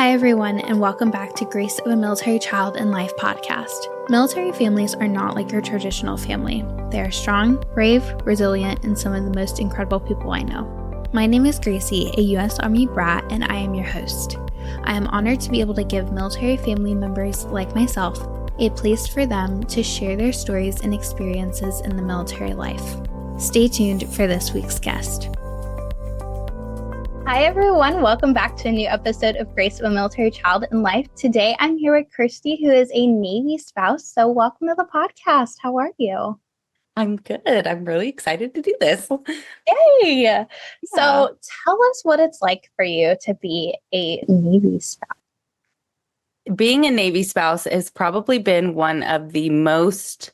Hi, everyone, and welcome back to Grace of a Military Child in Life podcast. Military families are not like your traditional family. They are strong, brave, resilient, and some of the most incredible people I know. My name is Gracie, a U.S. Army brat, and I am your host. I am honored to be able to give military family members like myself a place for them to share their stories and experiences in the military life. Stay tuned for this week's guest. Hi, everyone. Welcome back to a new episode of Grace of a Military Child in Life. Today, I'm here with Kirstie, who is a Navy spouse. So welcome to the podcast. How are you? I'm good. I'm really excited to do this. Yay! Yeah. So tell us what it's like for you to be a Navy spouse. Being a Navy spouse has probably been one of the most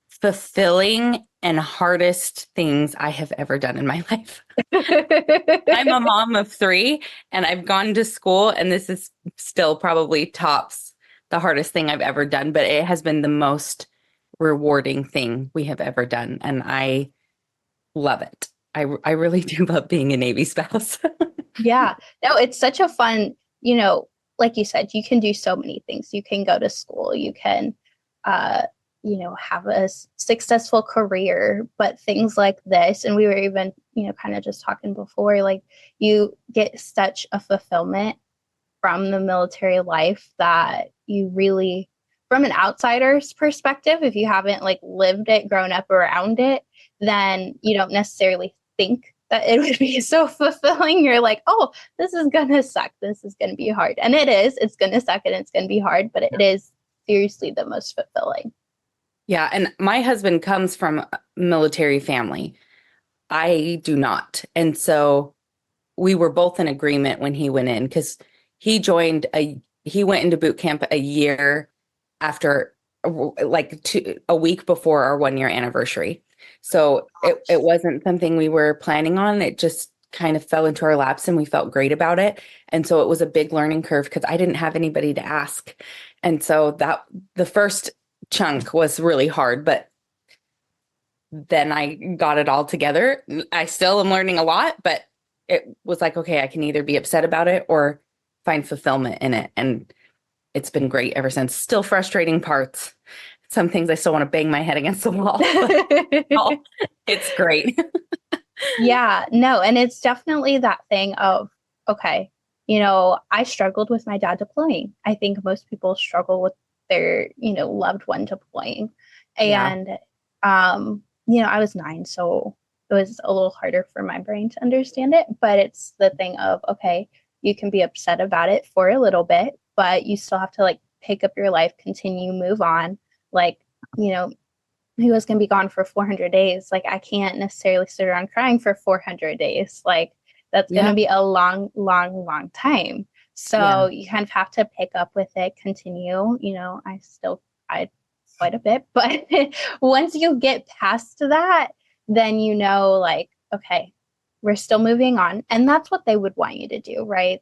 fulfilling and hardest things I have ever done in my life. I'm a mom of 3 and I've gone to school, and this is still probably tops the hardest thing I've ever done, but it has been the most rewarding thing we have ever done. And I love it. I really do love being a Navy spouse. Yeah. No, it's such a fun, like you said, you can do so many things. You can go to school, you can, have a successful career, but things like this, and we were even, kind of just talking before, like you get such a fulfillment from the military life that you really, from an outsider's perspective, if you haven't like lived it, grown up around it, then you don't necessarily think that it would be so fulfilling. You're like, oh, this is going to suck. This is going to be hard. And it is. It's going to suck and it's going to be hard, but it is seriously the most fulfilling. Yeah. And my husband comes from a military family. I do not. And so we were both in agreement when he went in, because he went into boot camp a year after, a week before our 1-year anniversary. So it wasn't something we were planning on. It just kind of fell into our laps and we felt great about it. And so it was a big learning curve because I didn't have anybody to ask. And so that the first chunk was really hard, but then I got it all together. I still am learning a lot, but it was like, okay, I can either be upset about it or find fulfillment in it. And it's been great ever since. Still frustrating parts. Some things I still want to bang my head against the wall. But it's great. Yeah, no. And it's definitely that thing of, okay, I struggled with my dad deploying. I think most people struggle with their, loved one deploying. And, I was 9, so it was a little harder for my brain to understand it. But it's the thing of, okay, you can be upset about it for a little bit, but you still have to like pick up your life, continue, move on. Like, he was going to be gone for 400 days. Like, I can't necessarily sit around crying for 400 days. Like, that's going to be a long, long, long time. So you kind of have to pick up with it, continue. I still cried quite a bit, but once you get past that, then like, okay, we're still moving on. And that's what they would want you to do, right?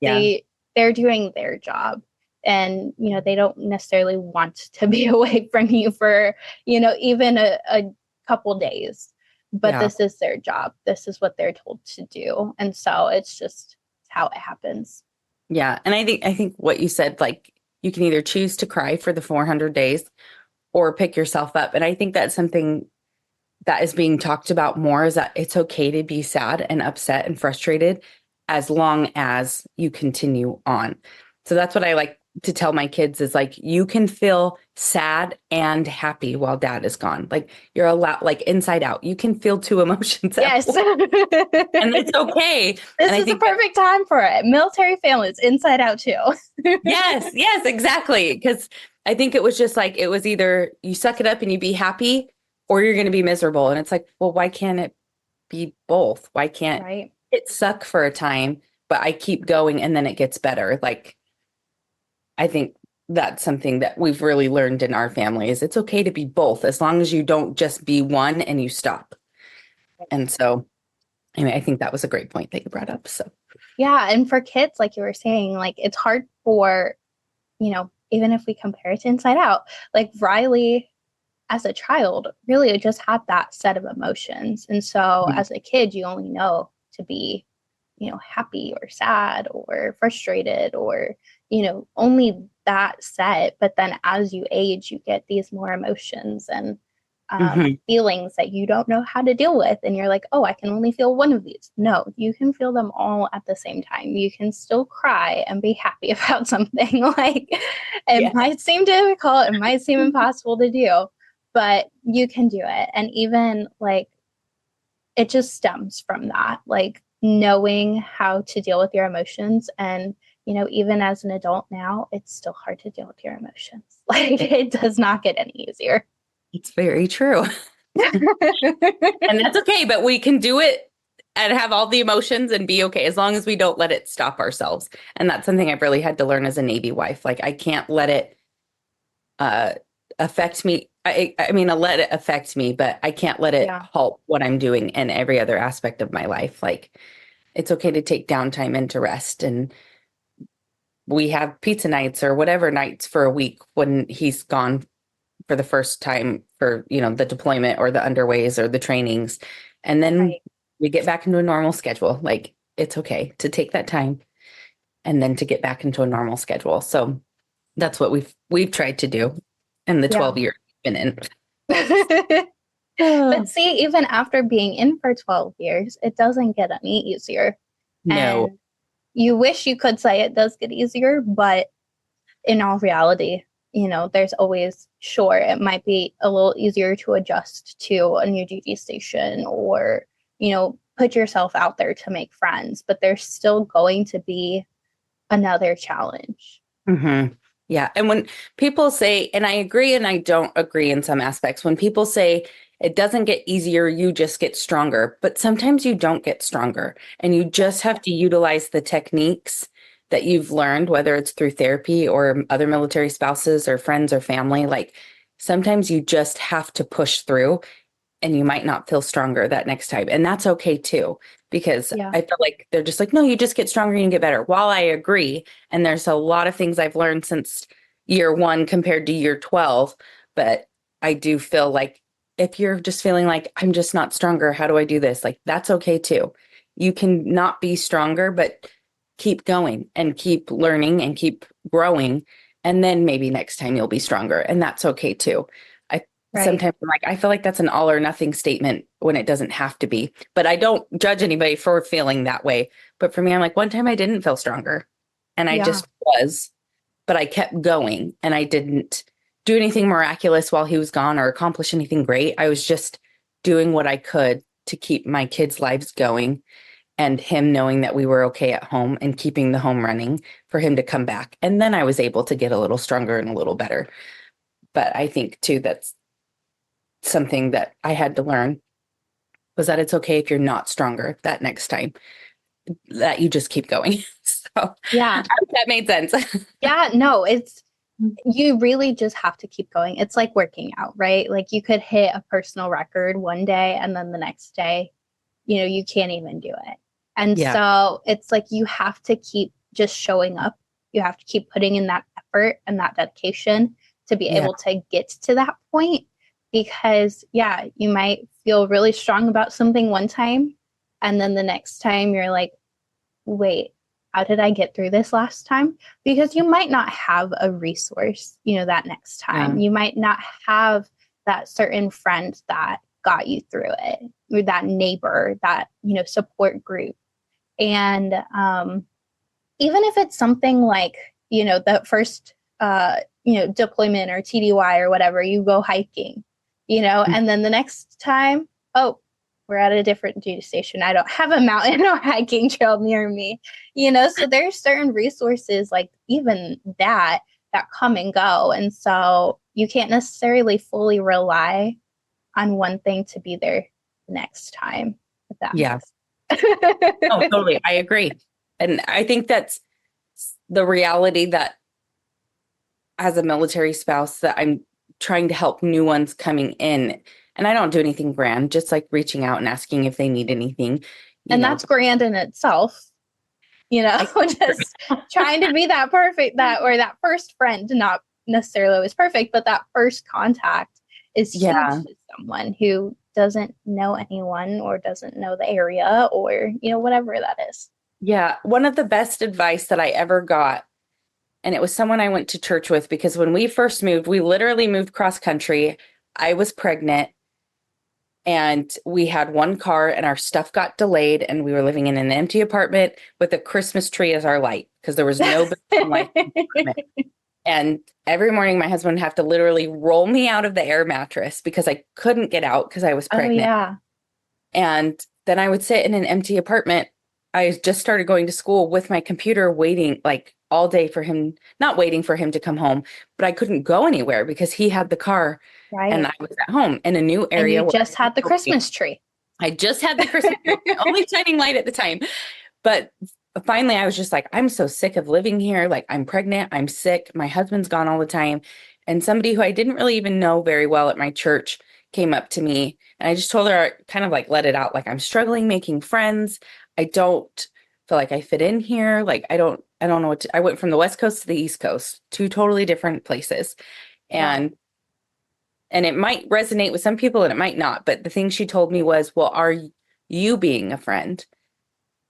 They're doing their job. And, they don't necessarily want to be away from you for, even a couple days. But this is their job. This is what they're told to do. And so it's just how it happens. Yeah. And I think what you said, like, you can either choose to cry for the 400 days or pick yourself up. And I think that's something that is being talked about more, is that it's okay to be sad and upset and frustrated as long as you continue on. So that's what I like to tell my kids, is like, you can feel sad and happy while dad is gone. Like, you're allowed, like, inside out. You can feel 2 emotions. Yes. And it's okay. This is the perfect time for it. Military families, inside out too. Yes, exactly. Because I think it was just like, it was either you suck it up and you be happy, or you're going to be miserable. And it's like, well, why can't it be both? Why can't it suck for a time, but I keep going and then it gets better? Like, I think that's something that we've really learned in our family, is it's okay to be both, as long as you don't just be one and you stop. And so, anyway, I think that was a great point that you brought up. So, yeah. And for kids, like you were saying, like, it's hard for, even if we compare it to Inside Out, like Riley as a child really just had that set of emotions. And so as a kid, you only know to be, happy or sad or frustrated or, only that set. But then as you age, you get these more emotions and Hmm. feelings that you don't know how to deal with. And you're like, oh, I can only feel one of these. No, you can feel them all at the same time. You can still cry and be happy about something. Like it Yeah. might seem difficult, it might seem impossible to do, but you can do it. And even like it just stems from that, like knowing how to deal with your emotions. And, even as an adult now, it's still hard to deal with your emotions. Like it does not get any easier. It's very true. And that's okay, but we can do it and have all the emotions and be okay as long as we don't let it stop ourselves. And that's something I've really had to learn as a Navy wife. Like I can't let it uh affect me. I mean, I'll let it affect me, but I can't let it Yeah. halt what I'm doing in every other aspect of my life. Like it's okay to take downtime and to rest. And we have pizza nights or whatever nights for a week when he's gone for the first time for, the deployment or the underways or the trainings. And then Right. we get back into a normal schedule. Like it's okay to take that time and then to get back into a normal schedule. So that's what we've tried to do in the Yeah. 12 years we've been in. But see, even after being in for 12 years, it doesn't get any easier. No. And you wish you could say it does get easier, but in all reality, there's always, sure, it might be a little easier to adjust to a new duty station or, put yourself out there to make friends, but there's still going to be another challenge. Hmm. Yeah. And when people say, and I agree and I don't agree in some aspects, when people say it doesn't get easier, you just get stronger. But sometimes you don't get stronger and you just have to utilize the techniques that you've learned, whether it's through therapy or other military spouses or friends or family. Like sometimes you just have to push through and you might not feel stronger that next time. And that's okay too, because Yeah. I feel like they're just like, no, you just get stronger and you get better. While I agree, and there's a lot of things I've learned since year one compared to year 12, but I do feel like if you're just feeling like I'm just not stronger, how do I do this? Like that's okay too. You can not be stronger, but keep going and keep learning and keep growing. And then maybe next time you'll be stronger. And that's okay too. I Right. sometimes I'm like, I feel like that's an all or nothing statement when it doesn't have to be. But I don't judge anybody for feeling that way. But for me, I'm like, one time I didn't feel stronger and I Yeah. just was, but I kept going and I didn't do anything miraculous while he was gone or accomplish anything great. I was just doing what I could to keep my kids' lives going and him knowing that we were okay at home and keeping the home running for him to come back. And then I was able to get a little stronger and a little better. But I think too, that's something that I had to learn was that it's okay if you're not stronger that next time, that you just keep going. So I Yeah. hope that made sense. Yeah. No, you really just have to keep going. It's like working out, right? Like you could hit a personal record one day and then the next day, you can't even do it. And Yeah. so it's like you have to keep just showing up. You have to keep putting in that effort and that dedication to be Yeah. able to get to that point. Because, yeah, you might feel really strong about something one time. And then the next time you're like, wait, how did I get through this last time? Because you might not have a resource, that next time. Yeah. You might not have that certain friend that got you through it, or that neighbor, that, support group. And even if it's something like, the first, deployment or TDY or whatever, you go hiking, and then the next time, oh, we're at a different duty station. I don't have a mountain or hiking trail near me, so there's certain resources like even that come and go. And so you can't necessarily fully rely on one thing to be there next time, if that Yeah. makes Oh, sense. totally. I agree. And I think that's the reality that as a military spouse that I'm trying to help new ones coming in. And I don't do anything grand, just like reaching out and asking if they need anything, you And know. that's grand in itself, I just trying to be that perfect, that or that first friend, not necessarily always perfect, but that first contact is huge yeah. to someone who doesn't know anyone or doesn't know the area or, whatever that is. Yeah, one of the best advice that I ever got, and it was someone I went to church with because when we first moved, we literally moved cross country. I was pregnant and we had one car and our stuff got delayed and we were living in an empty apartment with a Christmas tree as our light because there was no built-in light in the apartment. And every morning my husband would have to literally roll me out of the air mattress because I couldn't get out because I was Oh pregnant. yeah. And then I would sit in an empty apartment. I just started going to school with my computer waiting like all day for him, not waiting for him to come home, but I couldn't go anywhere because he had the car and Right. I was at home in a new And area you where just had the I Christmas tree. I just had the Christmas tree, my only shining light at the time. But finally, I was just like, I'm so sick of living here. Like, I'm pregnant, I'm sick, my husband's gone all the time. And somebody who I didn't really even know very well at my church came up to me. And I just told her, kind of like, let it out. Like, I'm struggling making friends. I don't feel like I fit in here. Like, I don't know I went from the West Coast to the East Coast, two totally different places. Yeah. And it might resonate with some people and it might not. But the thing she told me was, well, are you being a friend?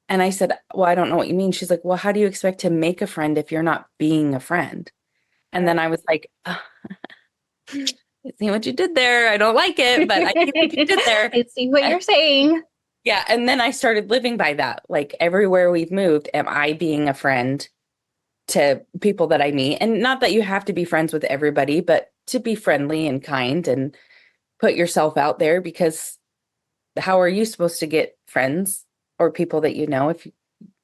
And I said, well, I don't know what you mean. She's like, well, how do you expect to make a friend if you're not being a friend? And then Right. I was like, oh, I see what you did there. I don't like it, but I see what you did there. I see what you're saying. Yeah. And then I started living by that. Like everywhere we've moved, am I being a friend to people that I meet? And not that you have to be friends with everybody, but to be friendly and kind and put yourself out there because how are you supposed to get friends or people that you know if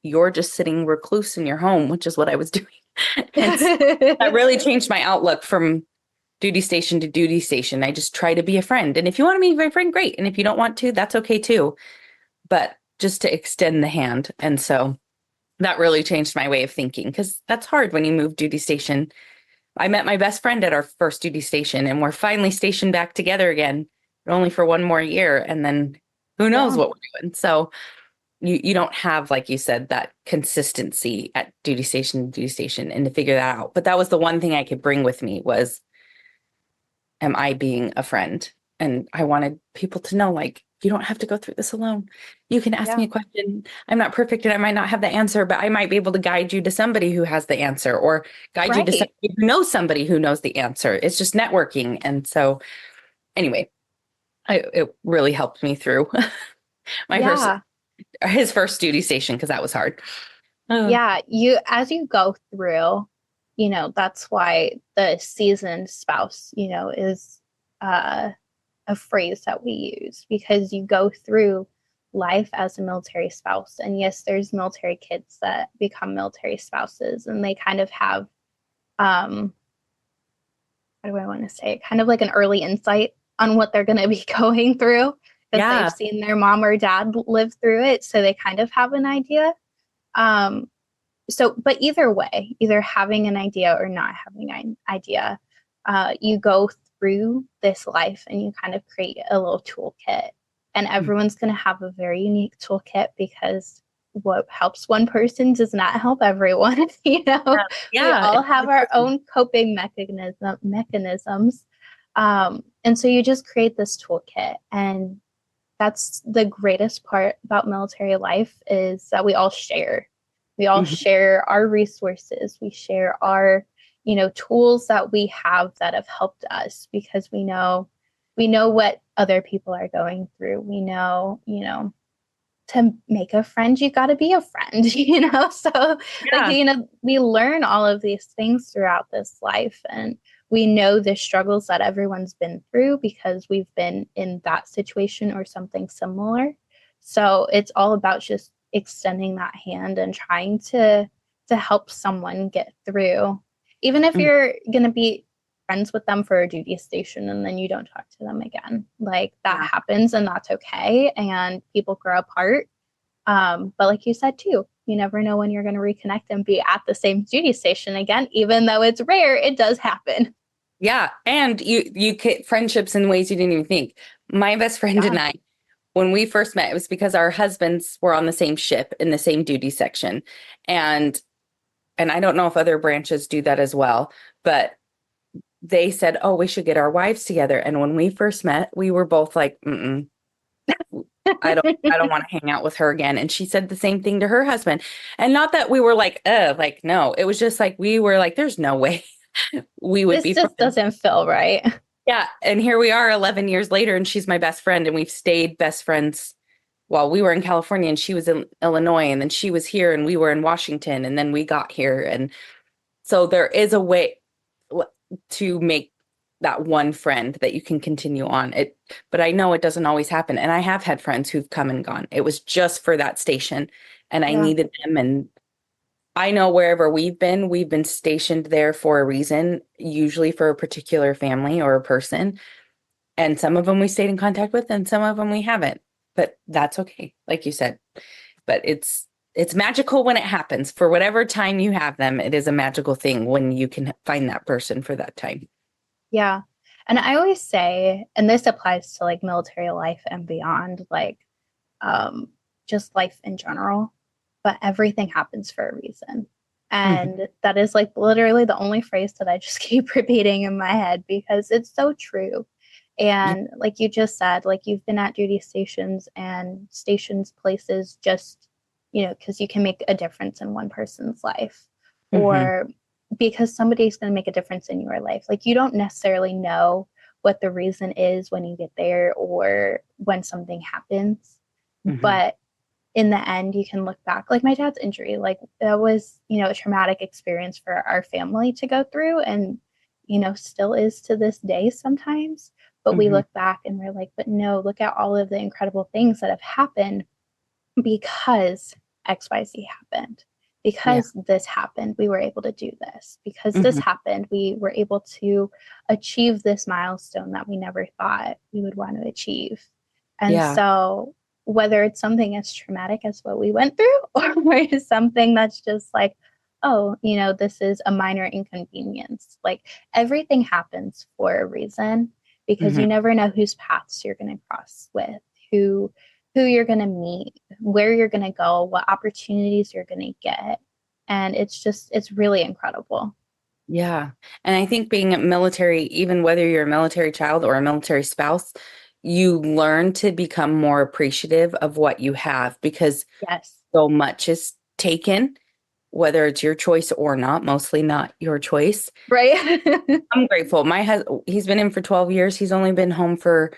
you're just sitting recluse in your home, which is what I was doing. And so that really changed my outlook from duty station to duty station. I just try to be a friend. And if you want to be my friend, great. And if you don't want to, that's okay too. But just to extend the hand. And so that really changed my way of thinking because that's hard when you move duty station. I met my best friend at our first duty station and we're finally stationed back together again, but only for one more year. And then who knows Yeah. what we're doing. So you don't have, like you said, that consistency at duty station and to figure that out. But that was the one thing I could bring with me was, am I being a friend? And I wanted people to know, like, you don't have to go through this alone. You can ask me Yeah. a question. I'm not perfect and I might not have the answer, but I might be able to guide you to somebody who has the answer or guide you to Right. somebody who knows the answer. It's just networking. And so anyway, it really helped me through my first Yeah. his first duty station because that was hard. Oh, Yeah. As you go through, that's why the seasoned spouse, is uh, a phrase that we use because you go through life as a military spouse. And yes, there's military kids that become military spouses and they kind of have, how do I want to say it? Kind of like an early insight on what they're going to be going through because they've yeah. seen their mom or dad live through it. So they kind of have an idea. Um, but either way, either having an idea or not having an idea, you go through this life and you kind of create a little toolkit. And everyone's going to have a very unique toolkit because what helps one person does not help everyone. We Yeah. all have our own coping mechanisms. And so you just create this toolkit. And that's the greatest part about military life is that we all share. We all Mhm. share our resources. We share our, tools that we have that have helped us because we know what other people are going through. We know, to make a friend, you got to be a friend, So, like, Yeah. we learn all of these things throughout this life. And we know the struggles that everyone's been through because we've been in that situation or something similar. So, it's all about just extending that hand and trying to help someone get through. Even if Mm. you're going to be friends with them for a duty station and then you don't talk to them again. Like that Yeah. happens and that's okay. And people grow apart. But like you said too, you never know when you're going to reconnect and be at the same duty station again. Even though it's rare, it does happen. Yeah. And you get friendships in ways you didn't even think. My best friend Yeah. and I, when we first met, it was because our husbands were on the same ship in the same duty section. And I don't know if other branches do that as well, but they said, "Oh, we should get our wives together." And when we first met, we were both like, "Mm-mm, I don't want to hang out with her again. And she said the same thing to her husband. And not that we were like, no, it was just like, we were like, there's no way we would This be just friends. doesn't feel right. Yeah. And here we are 11 years later, and she's my best friend, and we've stayed best friends while we were in California and she was in Illinois, and then she was here and we were in Washington, and then we got here. And so there is a way to make that one friend that you can continue on it. But I know it doesn't always happen. And I have had friends who've come and gone. It was just for that station and I Yeah. needed them. And I know wherever we've been stationed there for a reason, usually for a particular family or a person. And some of them we stayed in contact with and some of them we haven't. But that's okay, like you said. But it's magical when it happens. For whatever time you have them, it is a magical thing when you can find that person for that time. Yeah. And I always say, and this applies to like military life and beyond, like just life in general, but everything happens for a reason. Mhm, And that is like literally the only phrase that I just keep repeating in my head because it's so true. yeah, And like you just said, like you've been at duty stations and stations places just, because you can make a difference in one person's life mhm, or because somebody's going to make a difference in your life. Like you don't necessarily know what the reason is when you get there or when something happens. mhm. But in the end, you can look back, like my dad's injury, like that was, a traumatic experience for our family to go through and, still is to this day sometimes. But we Mhm. look back and we're like, but no, look at all of the incredible things that have happened because XYZ happened. Yeah. Because this happened, we were able to do this. Because this Mhm. happened, we were able to achieve this milestone that we never thought we would want to achieve. And Yeah. so, whether it's something as traumatic as what we went through, or something that's just like, oh, this is a minor inconvenience, like everything happens for a reason because Mhm. you never know whose paths you're going to cross with, who you're going to meet, where you're going to go, what opportunities you're going to get. And it's really incredible. Yeah. And I think being a military, even whether you're a military child or a military spouse, you learn to become more appreciative of what you have because Yes. so much is taken, whether it's your choice or not, mostly not your choice. Right? I'm grateful. He's been in for 12 years. He's only been home for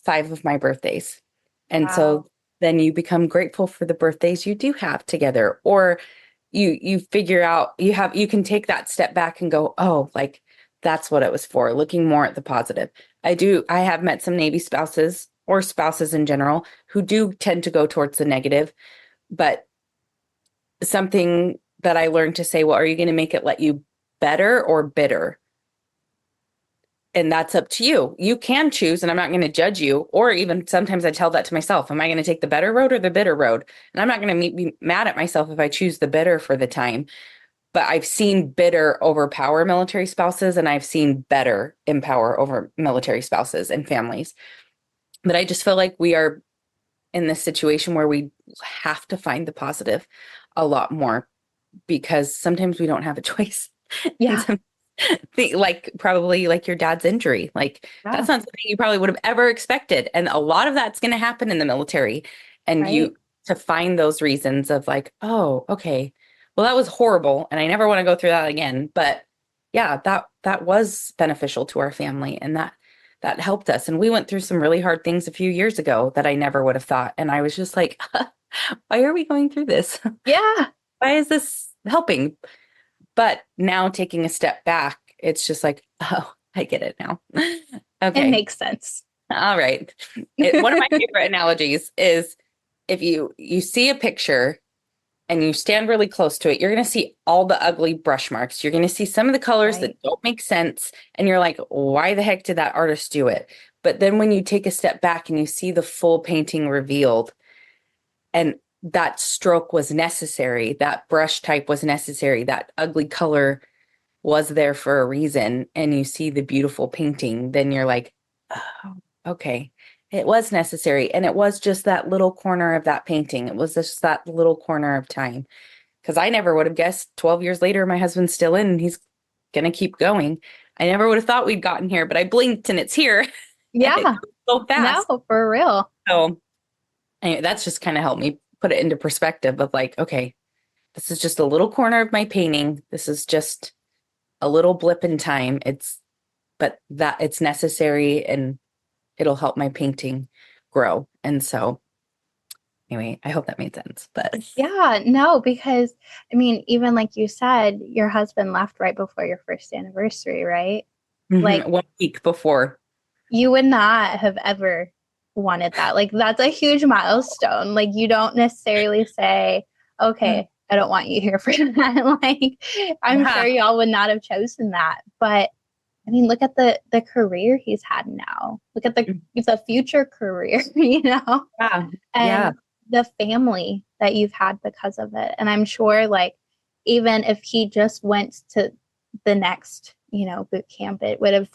5 of my birthdays. And so Wow. then you become grateful for the birthdays you do have together, or you figure out you can take that step back and go, oh, like that's what it was for, looking more at the positive. I have met some Navy spouses or spouses in general who do tend to go towards the negative, but something that I learned to say, well, are you going to make it let you better or bitter? And that's up to you. You can choose, and I'm not going to judge you. Or even sometimes I tell that to myself, am I going to take the better road or the bitter road? And I'm not going to be mad at myself if I choose the bitter for the time. But I've seen bitter overpower military spouses, and I've seen better empower over military spouses and families. But I just feel like we are in this situation where we have to find the positive a lot more because sometimes we don't have a choice. And Yeah. some like probably like your dad's injury, like that's Yeah. not something you probably would have ever expected. And a lot of that's going to happen in the military. And Right. you to find those reasons of like, oh, okay, well, that was horrible. And I never want to go through that again. But yeah, that was beneficial to our family and that helped us. And we went through some really hard things a few years ago that I never would have thought. And I was just like, why are we going through this? Yeah. Why is this helping? But now taking a step back, it's just like, oh, I get it now. It Okay. makes sense. All right. One of my favorite analogies is if you see a picture and you stand really close to it, you're going to see all the ugly brush marks. You're going to see some of the colors Right. that don't make sense. And you're like, why the heck did that artist do it? But then when you take a step back and you see the full painting revealed, and that stroke was necessary, that brush type was necessary, that ugly color was there for a reason, and you see the beautiful painting, then you're like, oh, okay, it was necessary. And it was just that little corner of that painting. It was just that little corner of time. Because I never would have guessed 12 years later, my husband's still in and he's going to keep going. I never would have thought we'd gotten here, but I blinked and it's here and it Yeah. goes so No, fast. for real. So And that's just kind of helped me put it into perspective of like, okay, this is just a little corner of my painting. This is just a little blip in time. But that it's necessary and it'll help my painting grow. And so anyway, I hope that made sense. But Yeah, no, because I mean, even like you said, your husband left right before your first anniversary, right? Like, 1 week before. you would not have ever wanted that. Like, that's a huge milestone. Like, you don't necessarily say, okay, I don't want you here for that. Like, I'm Yeah. sure y'all would not have chosen that. But I mean, look at the career he's had now. Look at the future career, you know? Yeah. Yeah. And the family that you've had because of it. And I'm sure, like, even if he just went to the next, boot camp, it would have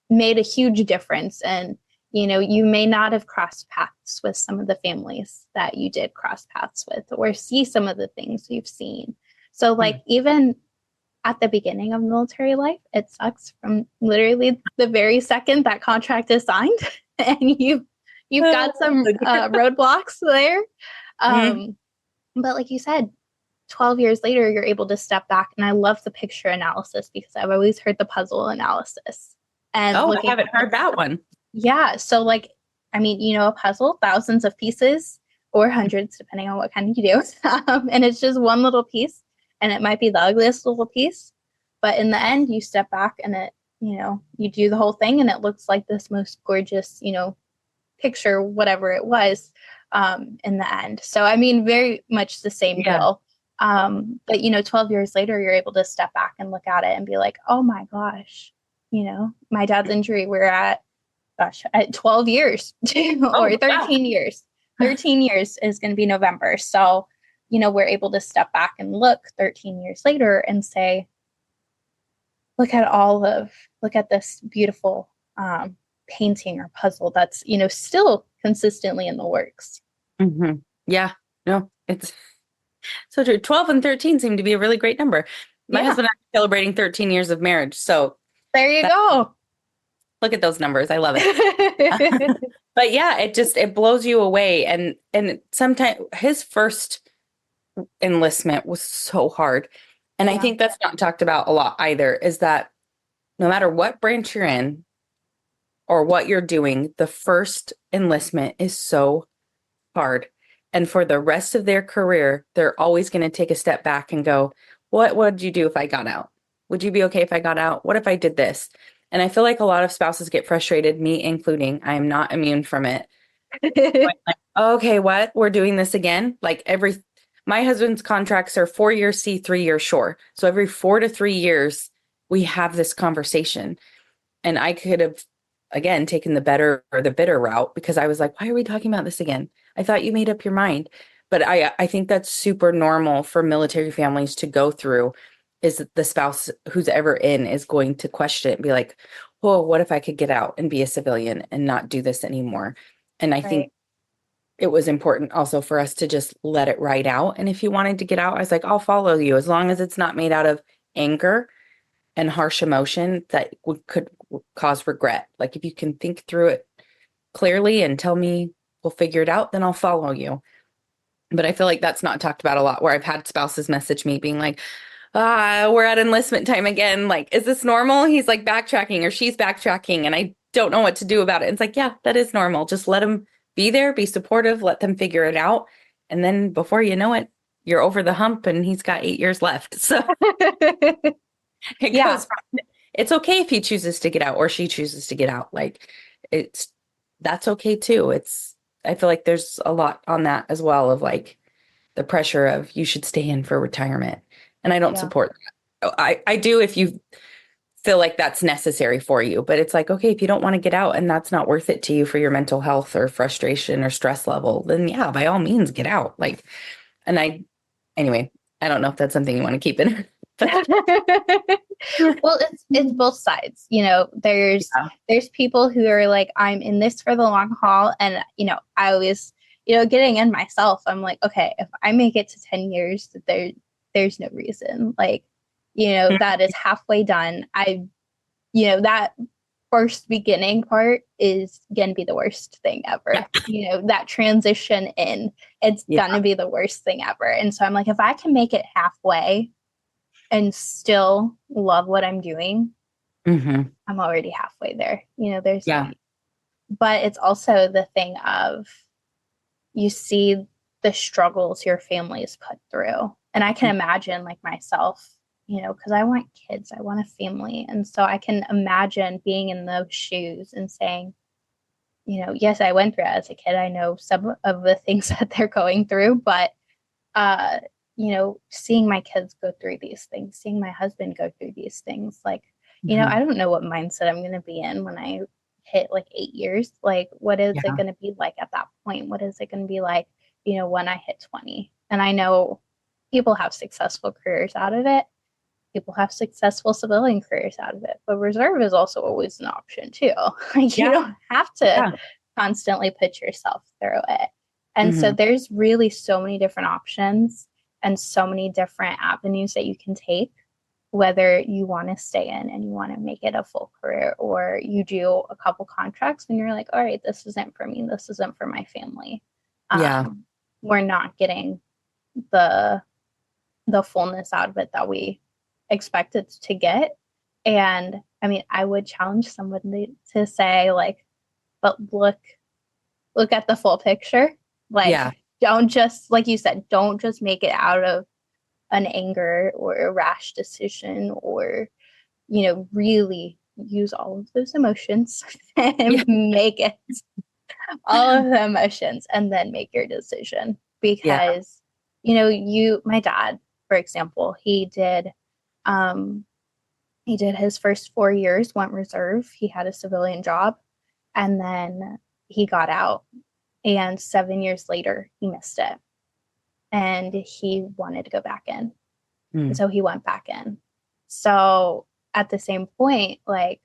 made a huge difference. And, you may not have crossed paths with some of the families that you did cross paths with or see some of the things you've seen. So, like, even at the beginning of military life, it sucks from literally the very second that contract is signed and you've got some roadblocks there. Mhm. But like you said, 12 years later, you're able to step back. And I love the picture analysis because I've always heard the puzzle analysis and Oh, I looking haven't at heard that one. yeah. So like, I mean, a puzzle, thousands of pieces or hundreds, depending on what kind you do. And it's just one little piece and it might be the ugliest little piece. But in the end, you step back and you do the whole thing and it looks like this most gorgeous, picture, whatever it was, in the end. So, I mean, very much the same Yeah. deal. But 12 years later, you're able to step back and look at it and be like, oh my gosh, my dad's injury, we're at 12 years Oh, or wow. 13 years. 13 years is going to be November. So, we're able to step back and look 13 years later and say, look at this beautiful painting or puzzle that's, still consistently in the works. Yeah. No, it's so true. 12 and 13 seem to be a really great number. My Yeah, husband and I are celebrating 13 years of marriage. So there you that, go. look at those numbers. I love it. But yeah, it blows you away. And sometimes his first enlistment was so hard. And I Yeah, think that's not talked about a lot either, is that no matter what branch you're in or what you're doing, the first enlistment is so hard. And for the rest of their career, they're always going to take a step back and go, what would you do if I got out? Would you be okay if I got out? What if I did this? And I feel like a lot of spouses get frustrated, me including. I am not immune from it. Like, okay, what? We're doing this again? My husband's contracts are 4 years sea, 3 years shore. So every 4 to 3 years, we have this conversation. And I could have, again, taken the better or the bitter route because I was like, why are we talking about this again? I thought you made up your mind. But I think that's super normal for military families to go through is that the spouse who's ever in is going to question it and be like, well, what if I could get out and be a civilian and not do this anymore? And I right. think it was important also for us to just let it ride out. And if he wanted to get out, I was like, I'll follow you as long as it's not made out of anger and harsh emotion that could cause regret. Like if you can think through it clearly and tell me we'll figure it out, then I'll follow you. But I feel like that's not talked about a lot where I've had spouses message me being like, we're at enlistment time again. Like, is this normal? He's like backtracking or she's backtracking and I don't know what to do about it. And it's like, yeah, that is normal. Just let them be there, be supportive, let them figure it out. And then before you know it, you're over the hump and he's got 8 years left. So it Yeah, goes it's okay if he chooses to get out or she chooses to get out. Like it's that's okay too. I feel like there's a lot on that as well of like the pressure of you should stay in for retirement. And I don't yeah, support that. I do if you feel like that's necessary for you, but it's like, okay, if you don't want to get out and that's not worth it to you for your mental health or frustration or stress level, then yeah, by all means get out. Like, and anyway, I don't know if that's something you want to keep in. But well, it's both sides. yeah. There's people who are like, I'm in this for the long haul, and I always, getting in myself, I'm like, okay, if I make it to 10 years, there's no reason, like, that is halfway done. That first beginning part is gonna be the worst thing Yeah. ever. That transition in, it's Yeah. gonna be the worst thing ever. And so I'm like, if I can make it halfway and still love what I'm doing, Hmm. I'm already halfway there. There's, Yeah. but it's also the thing of, you see the struggles your family is put through. And I can imagine, like, myself, because I want kids, I want a family. And so I can imagine being in those shoes and saying, yes, I went through it as a kid. I know some of the things that they're going through, but, uh, seeing my kids go through these things, seeing my husband go through these things, like, Hmm. I don't know what mindset I'm going to be in when I hit like 8 years. Like, what is it Yeah. going to be like at that point? What is it going to be like, when I hit 20? And I know people have successful careers out of it. People have successful civilian careers out of it, but reserve is also always an option too. Like, you Yeah. don't have to Yeah. constantly put yourself through it. And so Hmm. there's really so many different options and so many different avenues that you can take, whether you want to stay in and you want to make it a full career, or you do a couple contracts and you're like, all right, this isn't for me. This isn't for my family. Yeah. We're not getting the fullness out of it that we expected to get. And I mean, I would challenge someone to say, like, but look at the full picture. Like, Yeah. don't just, like you said, don't just make it out of an anger or a rash decision, or, really use all of those emotions Yeah. and make it all of the emotions and then make your decision. Yeah. Because, my dad, for example, um, he did his first 4 years, went reserve. He had a civilian job, and then he got out. And 7 years later, he missed it. And he wanted to go back in. And Mm. so he went back in. So at the same point, like,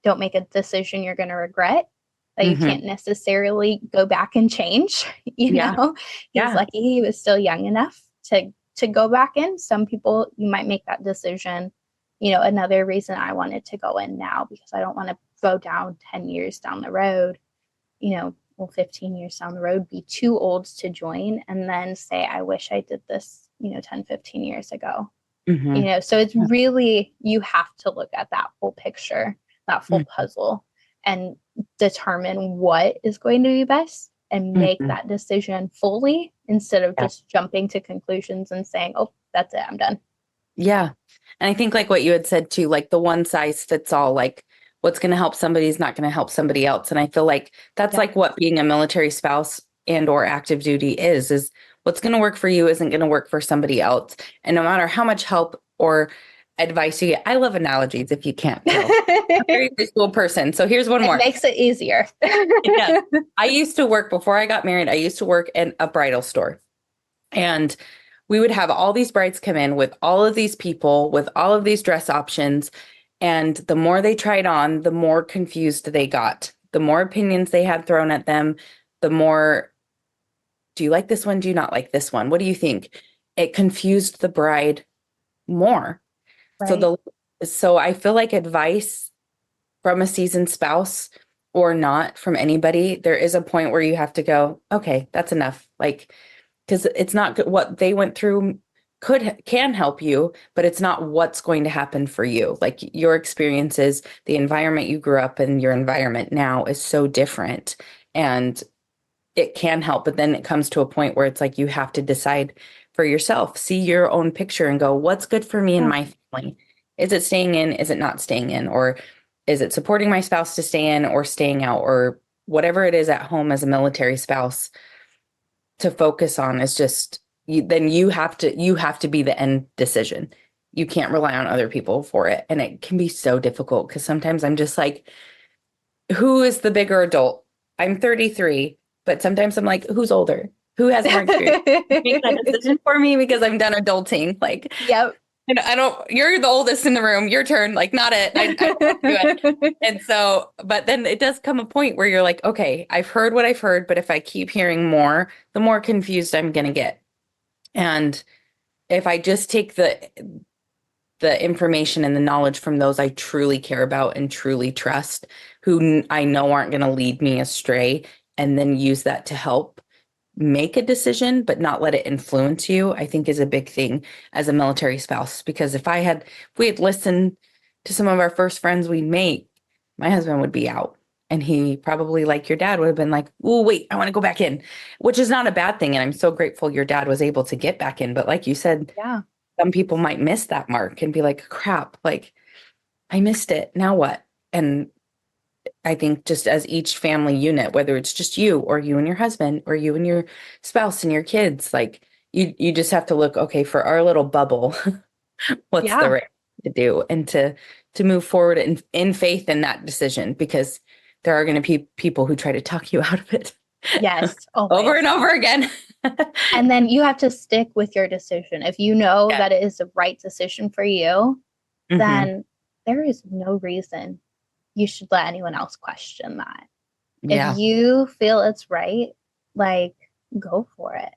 don't make a decision you're going to regret, that you Hmm. can't necessarily go back and change. Yeah. He's Yeah. lucky he was still young enough to go back in. Some people, you might make that decision. Another reason I wanted to go in now, because I don't want to go down 10 years down the road, 15 years down the road, be too old to join and then say, I wish I did this, 10, 15 years ago. Hmm. So it's really, you have to look at that whole picture, that full puzzle, and determine what is going to be best and make Hmm. that decision fully, instead of Yeah. just jumping to conclusions and saying, oh, that's it, I'm done. Yeah. And I think like what you had said too, like the one size fits all, like what's going to help somebody is not going to help somebody else. And I feel like that's Yeah. like what being a military spouse and or active duty is what's going to work for you isn't going to work for somebody else. And no matter how much help or advice you get, I love analogies if you can't tell. I'm a very It visual person. So here's one more. makes it easier. Yeah. I used to work before I got married. I used to work in a bridal store. And we would have all these brides come in with all of these people, with all of these dress options. And the more they tried on, the more confused they got. The more opinions they had thrown at them, the more, do you like this one? Do you not like this one? What do you think? It confused the bride more. So Right. so I feel like advice from a seasoned spouse or not from anybody, there is a point where you have to go, okay, that's enough. Like, because it's not good. What they went through can help you, but it's not what's going to happen for you. Like your experiences, the environment you grew up in, your environment now is so different, and it can help, but then it comes to a point where it's like you have to decide for yourself, see your own picture and go, what's good for me and Yeah. my family? Is it staying in? Is it not staying in? Or is it supporting my spouse to stay in or staying out, or whatever it is at home as a military spouse to focus on is just you, then you have to be the end decision. You can't rely on other people for it. And it can be so difficult because sometimes I'm just like, who is the bigger adult? I'm 33, but sometimes I'm like, who's older? Who has more experience? Make that decision for me because I'm done adulting. Like, Yep. and I don't, you're the oldest in the room, your turn. Like, not it. I don't want to do it. And so, but then it does come a point where you're like, okay, I've heard what I've heard, but if I keep hearing more, the more confused I'm going to get. And if I just take the information and the knowledge from those I truly care about and truly trust, who I know aren't going to lead me astray, and then use that to help make a decision, but not let it influence you, I think is a big thing as a military spouse. Because if we had listened to some of our first friends we make, my husband would be out. And he probably, like your dad, would have been like, oh, wait, I want to go back in, which is not a bad thing. And I'm so grateful your dad was able to get back in. But like you said, Yeah. some people might miss that mark and be like, crap, like I missed it. Now what? And I think just as each family unit, whether it's just you or you and your husband or you and your spouse and your kids, like you just have to look, okay, for our little bubble, what's the Yeah. right thing to do, and to move forward in faith in that decision, because there are going to be people who try to talk you out of it Yes, over and always. over again. And then you have to stick with your decision. If you know Yeah. that it is the right decision for you, Hmm. then there is no reason you should let anyone else question that. If Yeah. you feel it's right, like go for it.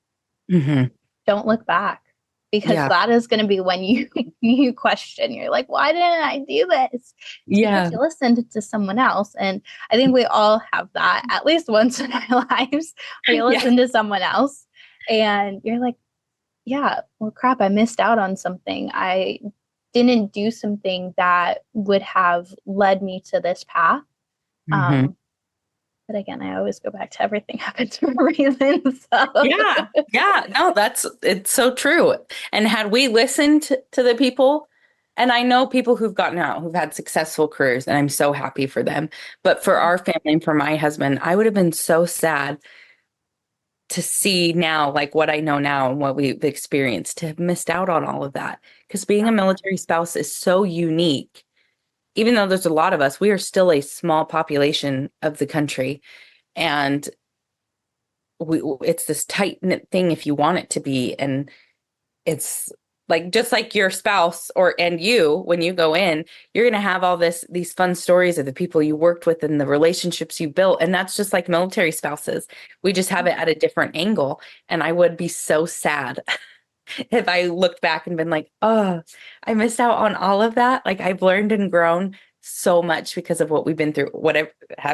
Hmm. Don't look back, because Yeah. that is going to be when you you question. You're like, why didn't I do this? It's because Yeah. you listened to someone else. And I think we all have that at least once in our lives, where you Yeah. listen to someone else and you're like, yeah, well, crap, I missed out on something. I didn't do something that would have led me to this path. Hmm. Um, but again, I always go back to everything happens for a reason. So Yeah. Yeah. No, it's so true. And had we listened to the people, and I know people who've gotten out, who've had successful careers, and I'm so happy for them. But for our family and for my husband, I would have been so sad to see now, like what I know now and what we've experienced, to have missed out on all of that. Because being a military spouse is so unique. Even though there's a lot of us, we are still a small population of the country. And it's this tight knit thing if you want it to be. And it's like, just like your spouse and you, when you go in, you're going to have all these fun stories of the people you worked with and the relationships you built. And that's just like military spouses. We just have it at a different angle. And I would be so sad if I looked back and been like, oh, I missed out on all of that. Like I've learned and grown so much because of what we've been through. Whatever,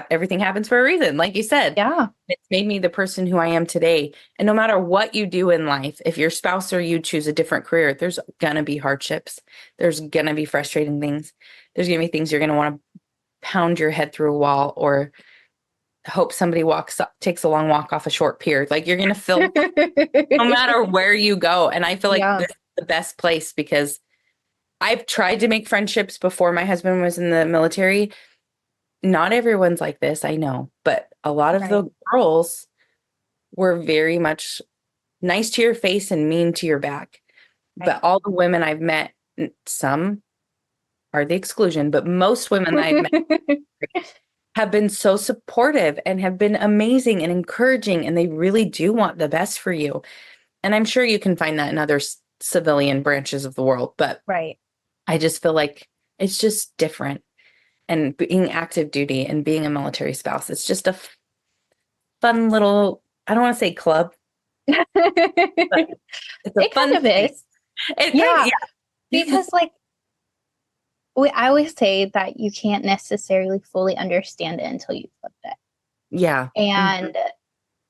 everything happens for a reason. Like you said, yeah, it's made me the person who I am today. And no matter what you do in life, if your spouse or you choose a different career, there's gonna be hardships. There's gonna be frustrating things. There's gonna be things you're gonna want to pound your head through a wall, or hope somebody takes a long walk off a short pier. Like you're gonna feel no matter where you go. And I feel like yeah, this is the best place, because I've tried to make friendships before my husband was in the military. Not everyone's like this, I know, but a lot of right, the girls were very much nice to your face and mean to your back. right. But all the women I've met, some are the exclusion, but most women that I've met have been so supportive and have been amazing and encouraging, and they really do want the best for you. And I'm sure you can find that in other civilian branches of the world, but Right. I just feel like it's just different. And being active duty and being a military spouse, it's just a fun little, I don't want to say club, but It it's a kind fun of thing. is. It kind of, Yeah, because like I always say that you can't necessarily fully understand it until you've lived it. yeah. Mhm.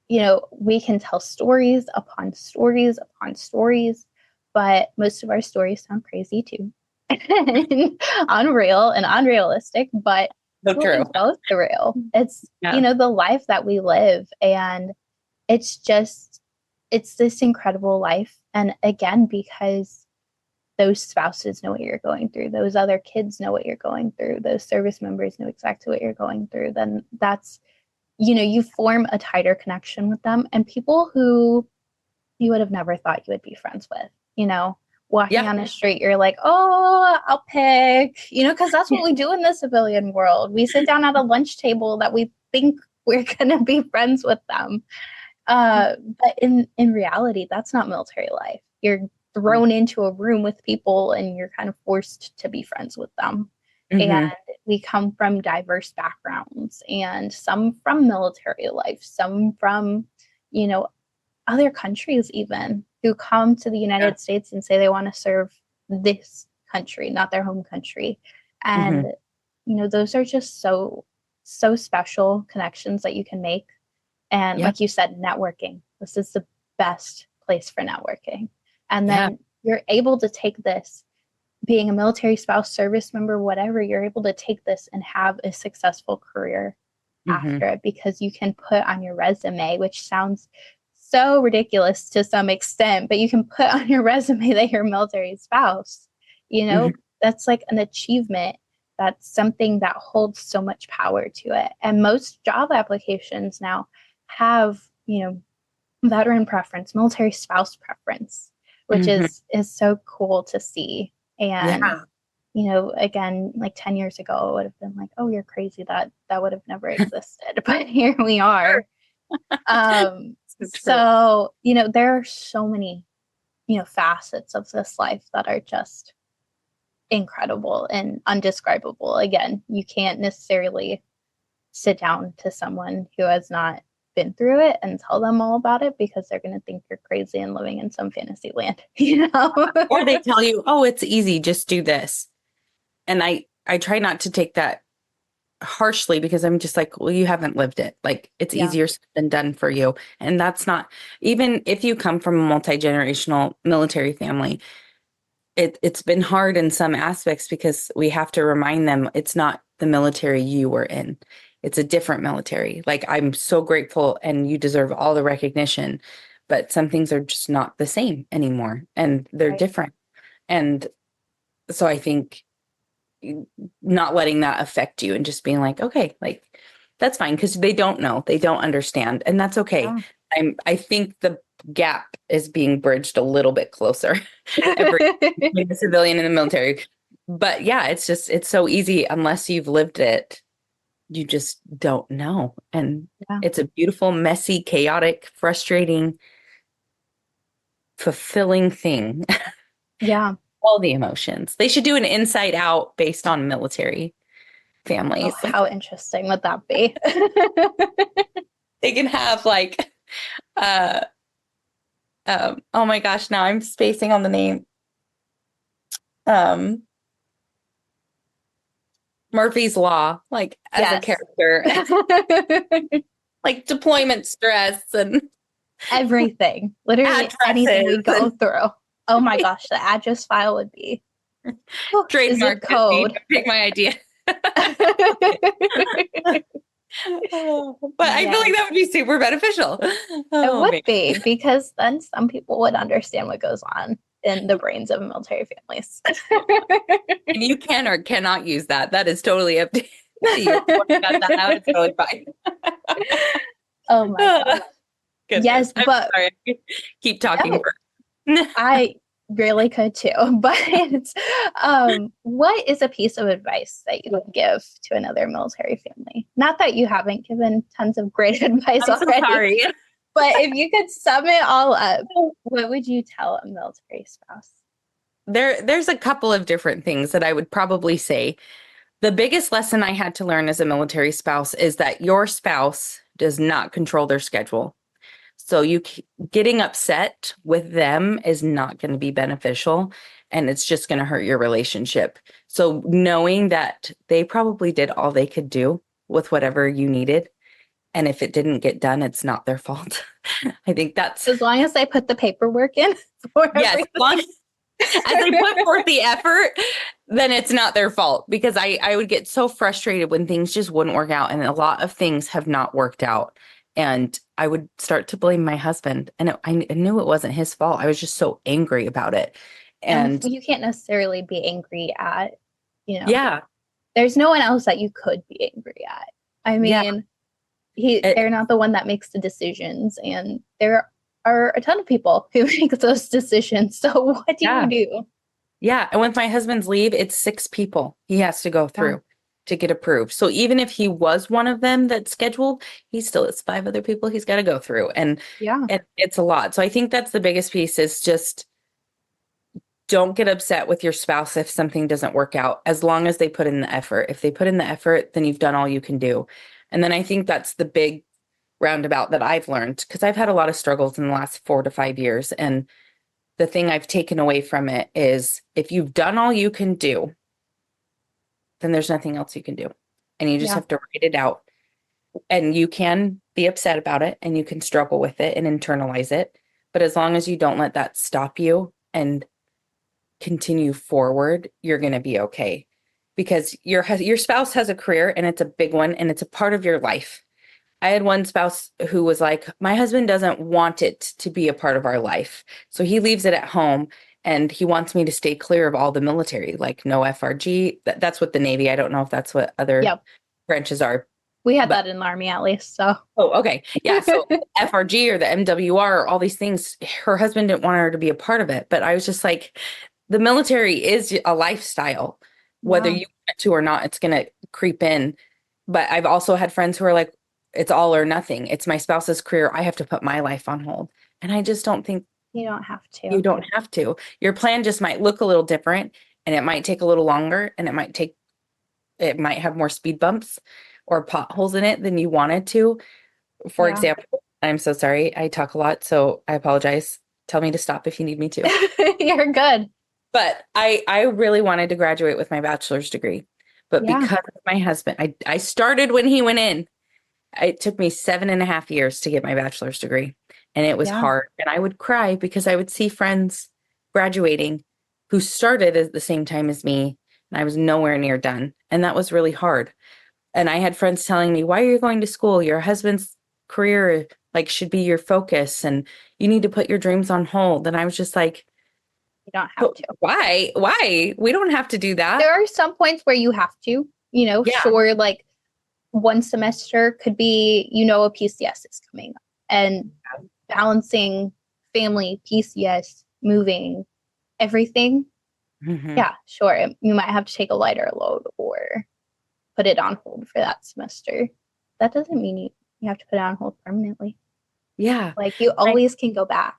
And we can tell stories upon stories upon stories, but most of our stories sound crazy too. And unreal and unrealistic, but So what true. is both the real? It's, Yeah. the life that we live. And it's this incredible life. And again, because those spouses know what you're going through, those other kids know what you're going through, those service members know exactly what you're going through, then that's, you form a tighter connection with them, and people who you would have never thought you would be friends with, walking Yeah. on the street, you're like, oh, I'll pick, because that's what we do in the civilian world. We sit down at a lunch table that we think we're going to be friends with them. But in reality, that's not military life. You're thrown into a room with people and you're kind of forced to be friends with them. And Hmm. we come from diverse backgrounds, and some from military life, some from, you know, other countries even, who come to the Yeah. United States and say they want to serve this country, not their home country. Hmm. And, those are just so special connections that you can make. And Yeah. like you said, networking. This is the best place for networking. And Yeah. then you're able to take this, being a military spouse, service member, whatever, you're able to take this and have a successful career Hmm. after it because you can put on your resume, which sounds so ridiculous to some extent, but you can put on your resume that you're a military spouse. You know, Hmm. that's like an achievement. That's something that holds so much power to it. And most job applications now have, veteran preference, military spouse preference, which Hmm. is so cool to see. And Yeah. again, like 10 years ago, it would have been like, oh, you're crazy. That would have never existed. But here we are. So true. So, there are so many, facets of this life that are just incredible and undescribable. Again, you can't necessarily sit down to someone who has not been through it and tell them all about it because they're going to think you're crazy and living in some fantasy land, Or they tell you, oh, it's easy, just do this. And I try not to take that harshly because I'm just like, well, you haven't lived it. Like it's Yeah, easier said than done for you. And that's not, even if you come from a multi-generational military family, it's been hard in some aspects because we have to remind them it's not the military you were in. It's a different military. Like I'm so grateful and you deserve all the recognition, but some things are just not the same anymore and they're right. different. And so I think not letting that affect you and just being like, okay, like that's fine because they don't know, they don't understand, and that's okay. Yeah. I think the gap is being bridged a little bit closer every between the civilian and the military. But yeah, it's so easy unless you've lived it, you just don't know. And Yeah. it's a beautiful, messy, chaotic, frustrating, fulfilling thing. Yeah. All the emotions. They should do an inside out based on military Oh, families. how interesting would that be? They can have like uh oh my gosh, now I'm spacing on the name. Um Murphy's Law, like as a Yes. character, like deployment stress and Everything, literally anything we addresses go and through. Oh my gosh, the address file would be the zip trademark Disney. code. Take my idea. But I feel like Yes, that would be super beneficial. it Oh would man. be because then some people would understand what goes on in the brains of military families. And you can or cannot use that. That is totally up to you. If you want to cut that out, it's totally fine. Oh my gosh. Goodness. Yes, I'm but sorry. I keep talking no, for I really could too. But what is a piece of advice that you would give to another military family? Not that you haven't given tons of great advice I'm so already, sorry. but if you could sum it all up, what would you tell a military spouse? There's a couple of different things that I would probably say. The biggest lesson I had to learn as a military spouse is that your spouse does not control their schedule. So getting upset with them is not going to be beneficial and it's just going to hurt your relationship. So knowing that they probably did all they could do with whatever you needed, and if it didn't get done, it's not their fault. I think that's As long as I put the paperwork in for yes, everything. as they put forth the effort, then it's not their fault because I would get so frustrated when things just wouldn't work out. And a lot of things have not worked out. And I would start to blame my husband. And I knew it wasn't his fault. I was just so angry about it. And And you can't necessarily be angry at, you know, yeah, there's no one else that you could be angry at. I yeah, mean, it, they're not the one that makes the decisions, and there are a ton of people who make those decisions. So what do you yeah, do? yeah. And with my husband's leave, it's 6 people he has to go Yeah, through to get approved. So even if he was one of them that's scheduled, he still has 5 other people he's got to go through. yeah, And it's a lot. So I think that's the biggest piece is just don't get upset with your spouse if something doesn't work out, as long as they put in the effort. If they put in the effort, then you've done all you can do. And then I think that's the big roundabout that I've learned because I've had a lot of struggles in the last 4 to 5 years. And the thing I've taken away from it is if you've done all you can do, then there's nothing else you can do. And you just Yeah. have to write it out. And you can be upset about it and you can struggle with it and internalize it. But as long as you don't let that stop you and continue forward, you're going to be okay. Because your spouse has a career and it's a big one and it's a part of your life. I had one spouse who was like, my husband doesn't want it to be a part of our life. So he leaves it at home and he wants me to stay clear of all the military, like no FRG. That's what the Navy. I don't know if that's what other Yep. branches are. We had But that in the Army at least. So, oh, okay. Yeah. So FRG or the MWR or all these things, her husband didn't want her to be a part of it. But I was just like, the military is a lifestyle, whether yeah, you want it to or not, it's going to creep in. But I've also had friends who are like, it's all or nothing. It's my spouse's career. I have to put my life on hold. And I just don't think you don't have you to. don't have to. Your plan just might look a little different and it might take a little longer and it might have more speed bumps or potholes in it than you wanted to. For Yeah. example, I'm so sorry. I talk a lot, so I apologize. Tell me to stop if you need me to. You're good. But I really wanted to graduate with my bachelor's degree. But Yeah. because of my husband, I started when he went in. It took me 7.5 years to get my bachelor's degree. And it was Yeah. hard. And I would cry because I would see friends graduating who started at the same time as me. And I was nowhere near done. And that was really hard. And I had friends telling me, why are you going to school? Your husband's career like should be your focus and you need to put your dreams on hold. And I was just like, You don't have but to. why? Why? We don't have to do that. There are some points where you have to, Yeah. sure, like one semester could be, a PCS is coming up and balancing family, PCS, moving, everything. Mhm. Yeah, sure. You might have to take a lighter load or put it on hold for that semester. That doesn't mean you have to put it on hold permanently. Yeah. Like you always can go back.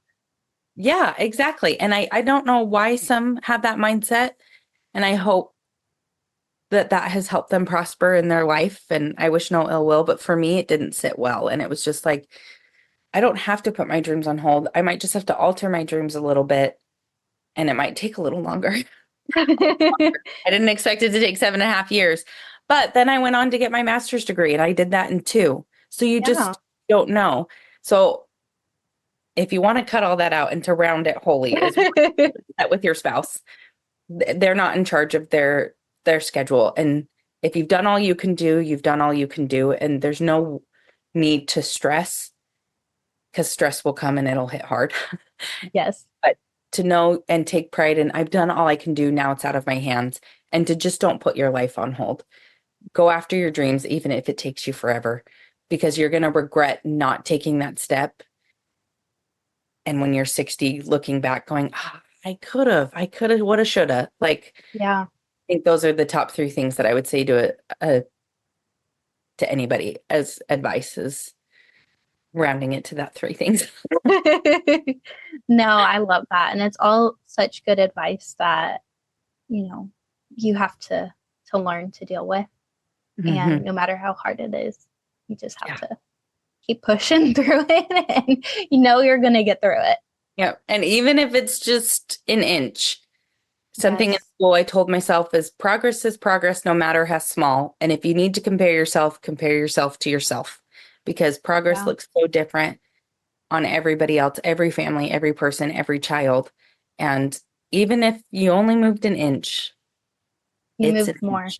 Yeah, exactly. And I don't know why some have that mindset. And I hope that that has helped them prosper in their life. And I wish no ill will. But for me, it didn't sit well. And it was just like, I don't have to put my dreams on hold. I might just have to alter my dreams a little bit. And it might take a little longer. I didn't expect it to take 7.5 years. But then I went on to get my master's degree and I did that in 2. So you Yeah. just don't know. So if you want to cut all that out and to round it wholly is that with your spouse. They're not in charge of their schedule. And if you've done all you can do, you've done all you can do. And there's no need to stress because stress will come and it'll hit hard. Yes. But to know and take pride in, I've done all I can do. Now it's out of my hands. And to just don't put your life on hold. Go after your dreams, even if it takes you forever, because you're going to regret not taking that step. And when you're 60, looking back, going, I could have, woulda, shoulda. Like, Yeah. I think those are the top 3 things that I would say to anybody as advice is rounding it to that 3 things. No, I love that. And it's all such good advice that, you have to learn to deal with. And Mhm. no matter how hard it is, you just have Yeah. to keep pushing through it and you're going to get through it. Yeah. And even if it's just an inch, something in Yes. school I told myself is progress, no matter how small. And if you need to compare yourself to yourself because progress Yeah. looks so different on everybody else, every family, every person, every child. And even if you only moved an inch, You it's move an more. inch.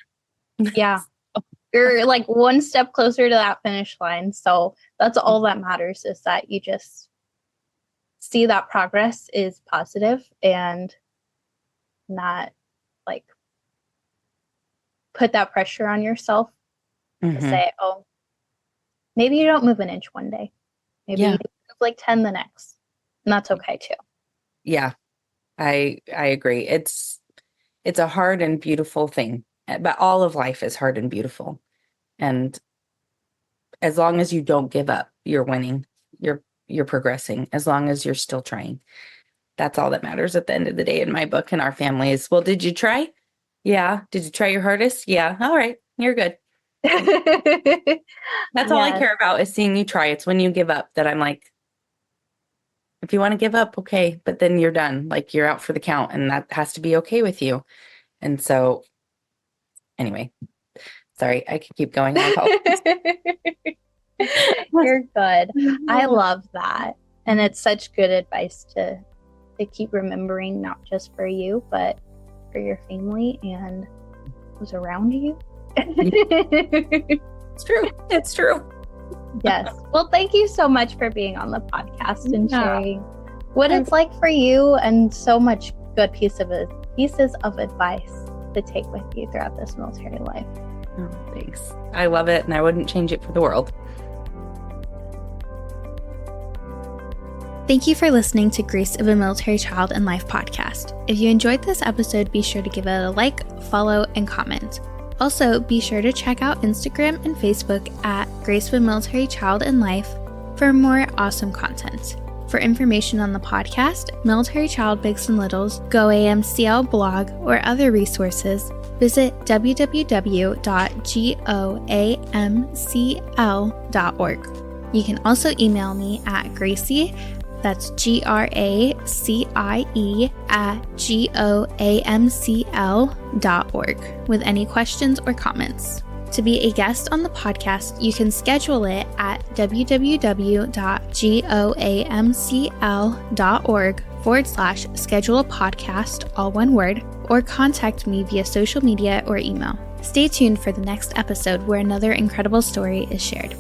Yeah. You're like one step closer to that finish line. So that's all that matters is that you just see that progress is positive and not like put that pressure on yourself to Mhm. say, oh, maybe you don't move an inch one day. Maybe Yeah. you move like 10 the next. And that's okay too. Yeah. I agree. It's a hard and beautiful thing, but all of life is hard and beautiful. And as long as you don't give up, you're winning. You're progressing as long as you're still trying. That's all that matters at the end of the day in my book and our family is, well, did you try? Yeah. Did you try your hardest? Yeah. All right. You're good. That's all I Yes. care about is seeing you try. It's when you give up that I'm like, If you want to give up, okay, but then you're done. Like you're out for the count, and that has to be okay with you. And so anyway, sorry, I could keep going. I apologize. You're good. I love that. And it's such good advice to keep remembering, not just for you, but for your family and who's around you. It's true. It's true. Yes. Well, thank you so much for being on the podcast and sharing what it's like for you, and so much good pieces of advice to take with you throughout this military life. Oh, thanks. I love it, and I wouldn't change it for the world. Thank you for listening to Grace of a Military Child and Life podcast. If you enjoyed this episode, be sure to give it a like, follow, and comment. Also, be sure to check out Instagram and Facebook at Grace of a Military Child and Life for more awesome content. For information on the podcast, Military Child Bigs and Littles, GoAMCL blog, or other resources, visit www.goamcl.org. You can also email me at Gracie, that's GRACIE @GOAMCL.org with any questions or comments. To be a guest on the podcast, you can schedule it at www.goamcl.org/schedule a podcast, all one word, or contact me via social media or email. Stay tuned for the next episode where another incredible story is shared.